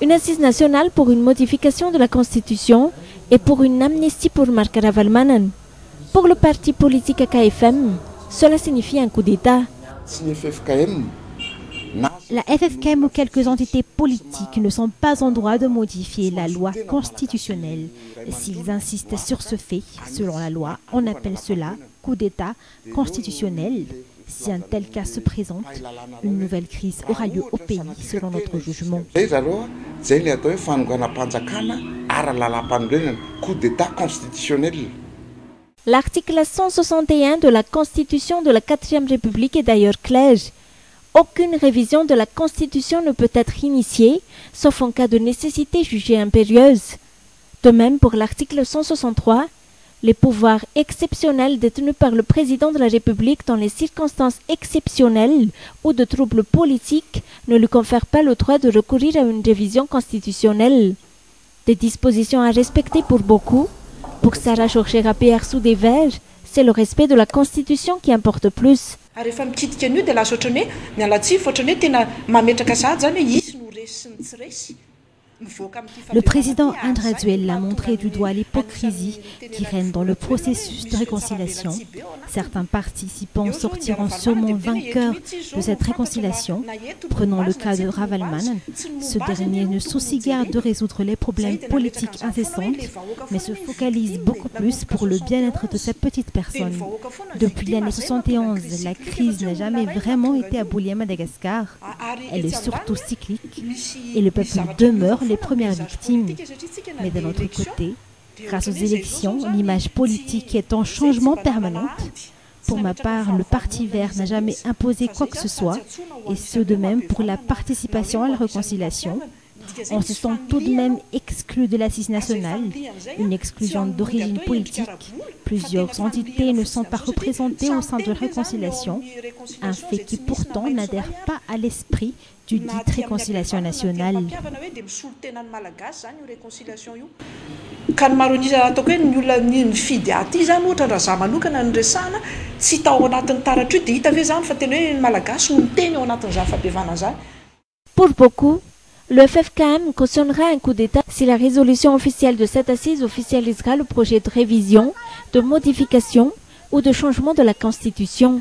Une assise nationale pour une modification de la Constitution et pour une amnistie pour Marc Ravalomanana. Pour le parti politique AKFM, cela signifie un coup d'État. La FFKM ou quelques entités politiques ne sont pas en droit de modifier la loi constitutionnelle. S'ils insistent sur ce fait, selon la loi, on appelle cela coup d'État constitutionnel. Si un tel cas se présente, une nouvelle crise aura lieu au pays, selon notre jugement. L'article 161 de la Constitution de la 4e République est d'ailleurs clair. Aucune révision de la Constitution ne peut être initiée, sauf en cas de nécessité jugée impérieuse. De même pour l'article 163, les pouvoirs exceptionnels détenus par le président de la République dans les circonstances exceptionnelles ou de troubles politiques ne lui confèrent pas le droit de recourir à une révision constitutionnelle. Des dispositions à respecter pour beaucoup. Pour Sarah Chorchera PR sous des verts, c'est le respect de la Constitution qui importe plus. Le président Andraduel a montré du doigt l'hypocrisie qui règne dans le processus de réconciliation. Certains participants sortiront sûrement vainqueurs de cette réconciliation. Prenons le cas de Ravalomanana. Ce dernier ne soucie guère de résoudre les problèmes politiques incessants, mais se focalise beaucoup plus pour le bien-être de sa petite personne. Depuis l'année 71, la crise n'a jamais vraiment été abolie à Madagascar. Elle est surtout cyclique et le peuple demeure les premières victimes. Mais de l'autre côté, grâce aux élections, l'image politique est en changement permanent. Pour ma part, le Parti vert n'a jamais imposé quoi que ce soit, et ce de même pour la participation à la réconciliation. On se sent tout de même exclu de l'assise nationale, une exclusion d'origine politique. Plusieurs entités ne sont pas représentées au sein de la réconciliation, un fait qui pourtant n'adhère pas à l'esprit du dit réconciliation nationale. Pour beaucoup, le FFKM cautionnera un coup d'État si la résolution officielle de cette assise officialisera le projet de révision, de modification ou de changement de la Constitution.